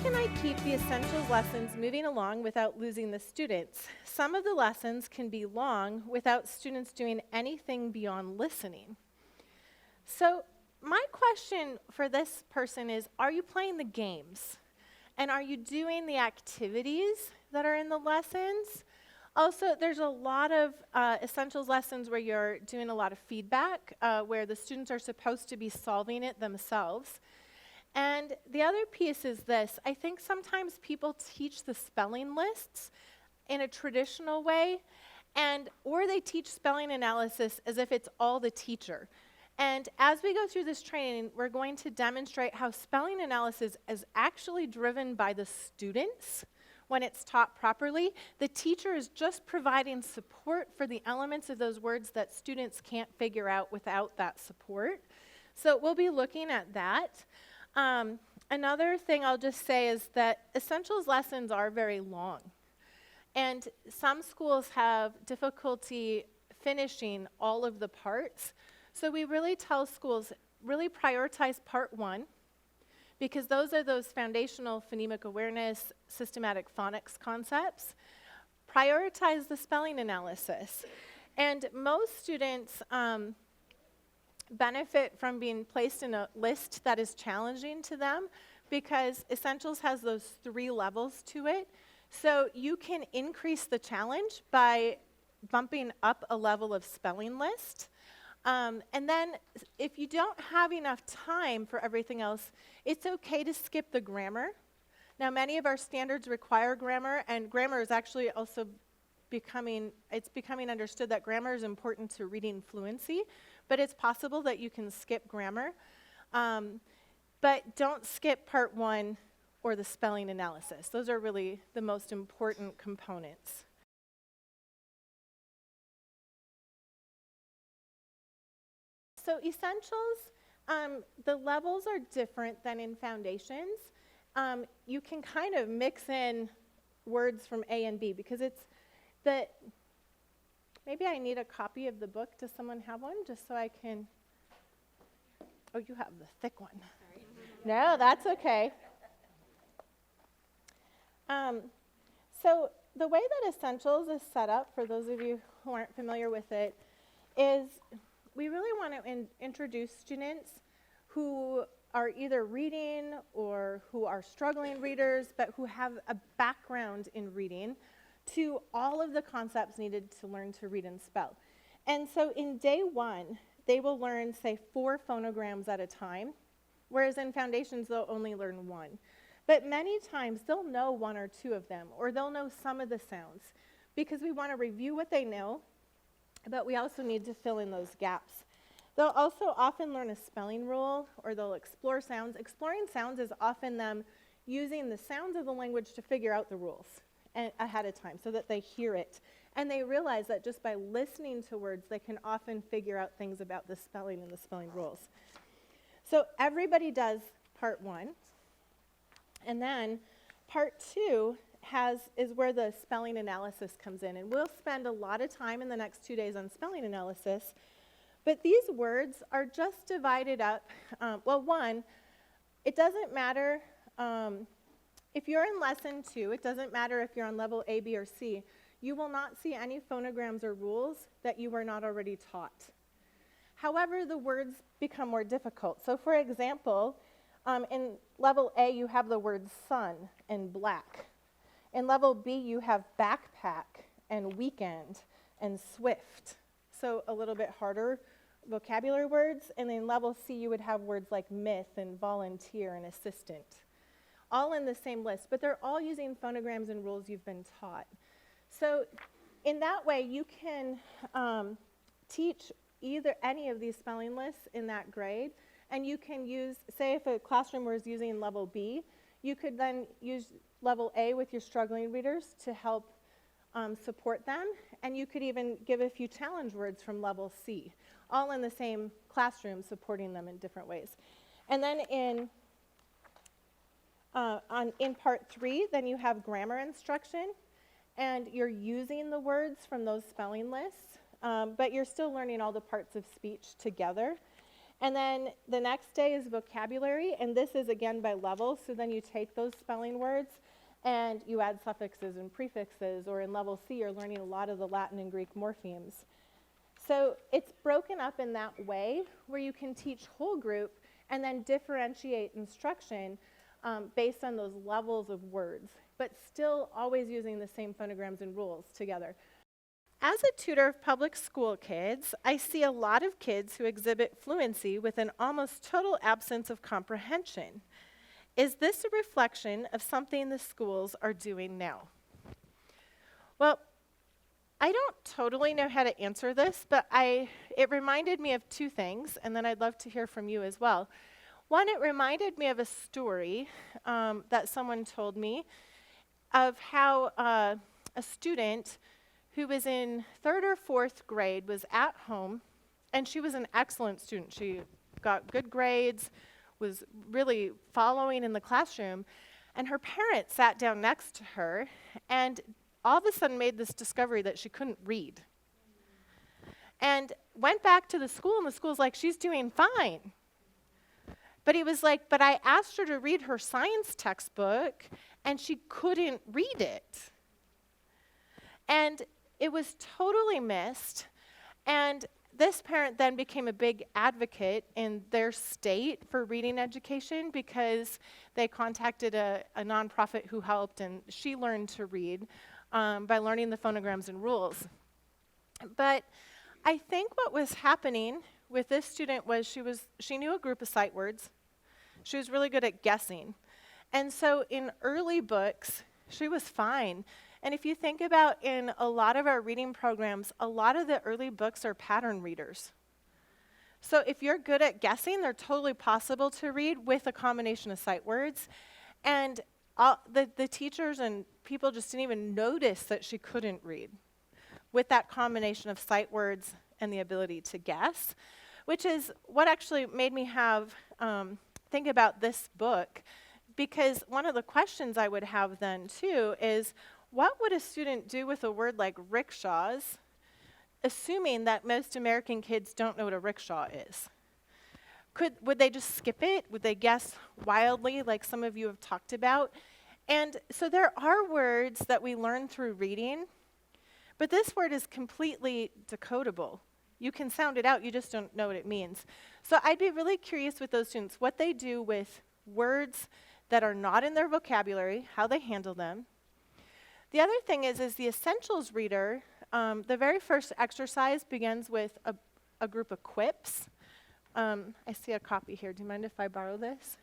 can I keep the essentials lessons moving along without losing the students? Some of the lessons can be long without students doing anything beyond listening. So my question for this person is, are you playing the games? And are you doing the activities that are in the lessons? Also, there's a lot of essentials lessons where you're doing a lot of feedback, where the students are supposed to be solving it themselves. And the other piece is this. I think sometimes people teach the spelling lists in a traditional way, or they teach spelling analysis as if it's all the teacher. And as we go through this training, we're going to demonstrate how spelling analysis is actually driven by the students when it's taught properly. The teacher is just providing support for the elements of those words that students can't figure out without that support. So we'll be looking at that. Another thing I'll just say is that essentials lessons are very long. And some schools have difficulty finishing all of the parts. So we really tell schools, really prioritize part 1, because those are those foundational phonemic awareness, systematic phonics concepts. Prioritize the spelling analysis. And most students benefit from being placed in a list that is challenging to them, because essentials has those 3 levels to it. So you can increase the challenge by bumping up a level of spelling list. And then if you don't have enough time for everything else, it's okay to skip the grammar. Now, many of our standards require grammar, and grammar is actually also becoming understood that grammar is important to reading fluency, but it's possible that you can skip grammar. But don't skip part 1 or the spelling analysis. Those are really the most important components. So essentials, the levels are different than in foundations. You can kind of mix in words from A and B, because maybe I need a copy of the book. Does someone have one, just so I can? Oh, you have the thick one. Sorry. No, that's okay. So the way that essentials is set up, for those of you who aren't familiar with it, is we really want to introduce students who are either reading or who are struggling readers, but who have a background in reading, to all of the concepts needed to learn to read and spell. And so in day 1, they will learn, say, 4 phonograms at a time, whereas in foundations, they'll only learn 1. But many times, they'll know 1 or 2 of them, or they'll know some of the sounds, because we want to review what they know, but we also need to fill in those gaps. They'll also often learn a spelling rule, or they'll explore sounds. Exploring sounds is often them using the sounds of the language to figure out the rules ahead of time, so that they hear it. And they realize that just by listening to words, they can often figure out things about the spelling and the spelling rules. So everybody does part 1. And then part 2 is where the spelling analysis comes in. And we'll spend a lot of time in the next 2 days on spelling analysis. But these words are just divided up. Well, one, it doesn't matter if you're in lesson 2, it doesn't matter if you're on level A, B, or C. You will not see any phonograms or rules that you were not already taught. However, the words become more difficult. So for example, in level A, you have the words sun and black. In level B, you have backpack and weekend and swift. So a little bit harder vocabulary words. And in level C, you would have words like myth and volunteer and assistant, all in the same list, but they're all using phonograms and rules you've been taught. So in that way, you can teach any of these spelling lists in that grade, and you can use, say if a classroom was using level B, you could then use level A with your struggling readers to help support them, and you could even give a few challenge words from level C, all in the same classroom, supporting them in different ways. And then in part 3, then you have grammar instruction, and you're using the words from those spelling lists, but you're still learning all the parts of speech together. And then the next day is vocabulary, and this is again by level. So then you take those spelling words and you add suffixes and prefixes, or in level C, you're learning a lot of the Latin and Greek morphemes. So it's broken up in that way where you can teach whole group and then differentiate instruction based on those levels of words, but still always using the same phonograms and rules together. As a tutor of public school kids, I see a lot of kids who exhibit fluency with an almost total absence of comprehension. Is this a reflection of something the schools are doing now? Well, I don't totally know how to answer this, but it reminded me of two things, and then I'd love to hear from you as well. One, it reminded me of a story that someone told me of how a student who was in 3rd or 4th grade was at home, and she was an excellent student. She got good grades, was really following in the classroom, and her parents sat down next to her and all of a sudden made this discovery that she couldn't read. And went back to the school, and the school's like, she's doing fine. But he was like, but I asked her to read her science textbook, and she couldn't read it. And it was totally missed. And this parent then became a big advocate in their state for reading education because they contacted a nonprofit who helped, and she learned to read by learning the phonograms and rules. But I think what was happening with this student was she knew a group of sight words. She was really good at guessing. And so in early books, she was fine. And if you think about in a lot of our reading programs, a lot of the early books are pattern readers. So if you're good at guessing, they're totally possible to read with a combination of sight words. And the teachers and people just didn't even notice that she couldn't read with that combination of sight words and the ability to guess, which is what actually made me think about this book, because one of the questions I would have then too is, what would a student do with a word like rickshaws, assuming that most American kids don't know what a rickshaw is? Would they just skip it? Would they guess wildly like some of you have talked about? And so there are words that we learn through reading, but this word is completely decodable. You can sound it out, you just don't know what it means. So I'd be really curious with those students, what they do with words that are not in their vocabulary, how they handle them. The other thing is the essentials reader, the very first exercise begins with a group of quips. I see a copy here. Do you mind if I borrow this?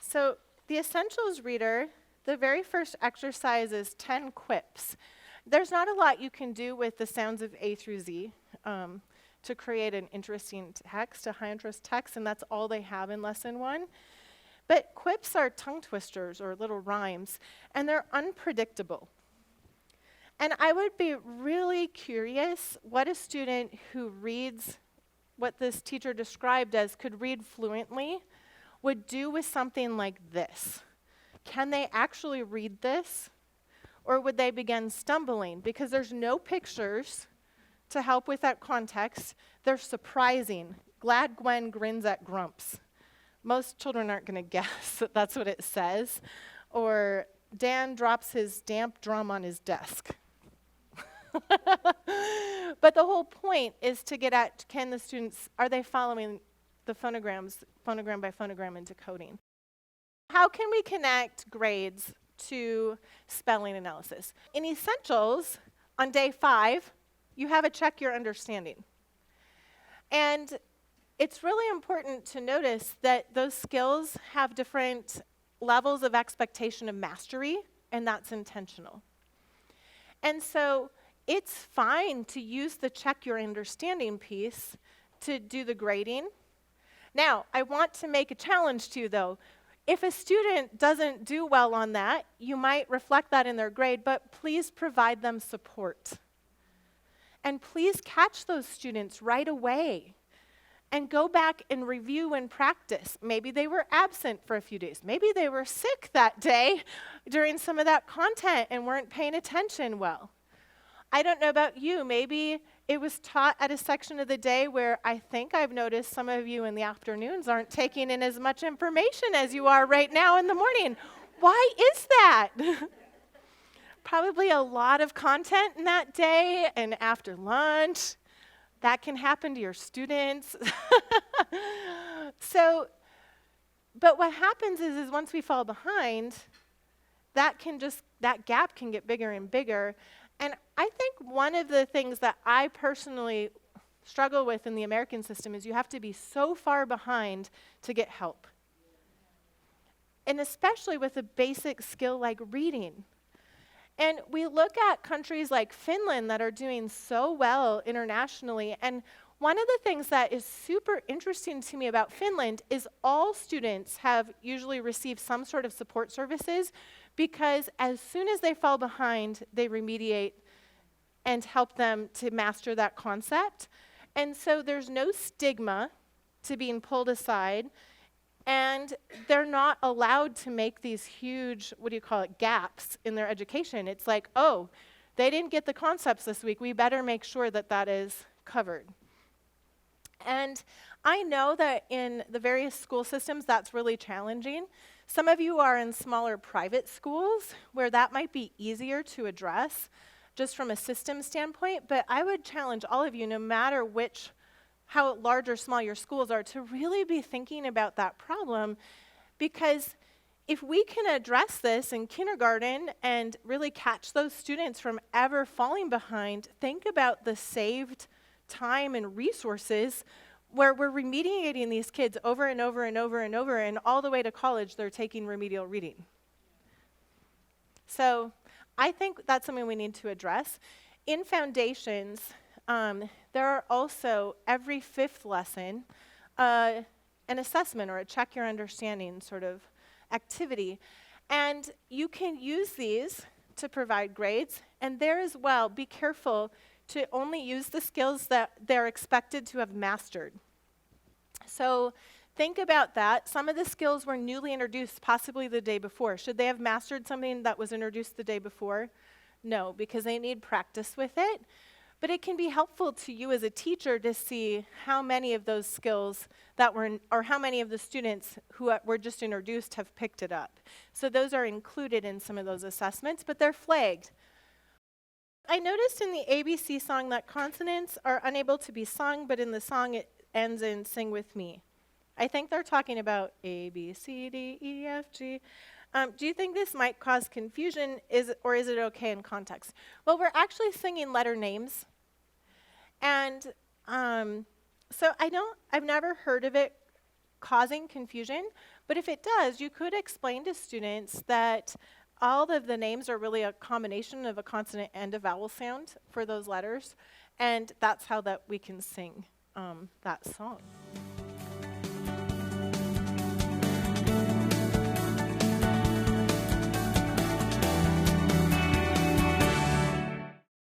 So the essentials reader, the very first exercise is 10 quips. There's not a lot you can do with the sounds of A through Z to create an interesting text, a high interest text, and that's all they have in lesson 1. But quips are tongue twisters or little rhymes, and they're unpredictable. And I would be really curious what a student who reads what this teacher described as could read fluently would do with something like this. Can they actually read this? Or would they begin stumbling? Because there's no pictures to help with that context. They're surprising. Glad Gwen grins at Grumps. Most children aren't going to guess that that's what it says. Or Dan drops his damp drum on his desk. But the whole point is to get at, can the students, are they following the phonograms, phonogram by phonogram and decoding? How can we connect grades to spelling analysis? In Essentials, on day 5, you have a check your understanding. And it's really important to notice that those skills have different levels of expectation of mastery, and that's intentional. And so it's fine to use the check your understanding piece to do the grading. Now, I want to make a challenge to you, though. If a student doesn't do well on that, you might reflect that in their grade, but please provide them support. And please catch those students right away and go back and review and practice. Maybe they were absent for a few days. Maybe they were sick that day during some of that content and weren't paying attention well. I don't know about you, maybe it was taught at a section of the day where I think I've noticed some of you in the afternoons aren't taking in as much information as you are right now in the morning. Why is that? Probably a lot of content in that day and after lunch. That can happen to your students. But what happens is once we fall behind, that gap can get bigger and bigger. And I think one of the things that I personally struggle with in the American system is you have to be so far behind to get help. And especially with a basic skill like reading. And we look at countries like Finland that are doing so well internationally, and one of the things that is super interesting to me about Finland is all students have usually received some sort of support services, because as soon as they fall behind, they remediate and help them to master that concept. And so there's no stigma to being pulled aside, and they're not allowed to make these huge, gaps in their education. It's like, oh, they didn't get the concepts this week. We better make sure that that is covered. And I know that in the various school systems, that's really challenging. Some of you are in smaller private schools where that might be easier to address just from a system standpoint, but I would challenge all of you, no matter how large or small your schools are, to really be thinking about that problem, because if we can address this in kindergarten and really catch those students from ever falling behind, think about the saved time and resources where we're remediating these kids over and over and over and over, and all the way to college they're taking remedial reading. So I think that's something we need to address. In foundations, there are also, every fifth lesson, an assessment or a check your understanding sort of activity. And you can use these to provide grades. And there as well, be careful to only use the skills that they're expected to have mastered. So think about that. Some of the skills were newly introduced possibly the day before. Should they have mastered something that was introduced the day before? No, because they need practice with it. But it can be helpful to you as a teacher to see how many of those skills or how many of the students who were just introduced have picked it up. So those are included in some of those assessments, but they're flagged. I noticed in the ABC song that consonants are unable to be sung, but in the song it ends in sing with me. I think they're talking about A, B, C, D, E, F, G. Do you think this might cause confusion, or is it okay in context? Well, we're actually singing letter names. And so I've never heard of it causing confusion, but if it does, you could explain to students that all of the names are really a combination of a consonant and a vowel sound for those letters, and that's how that we can sing that song.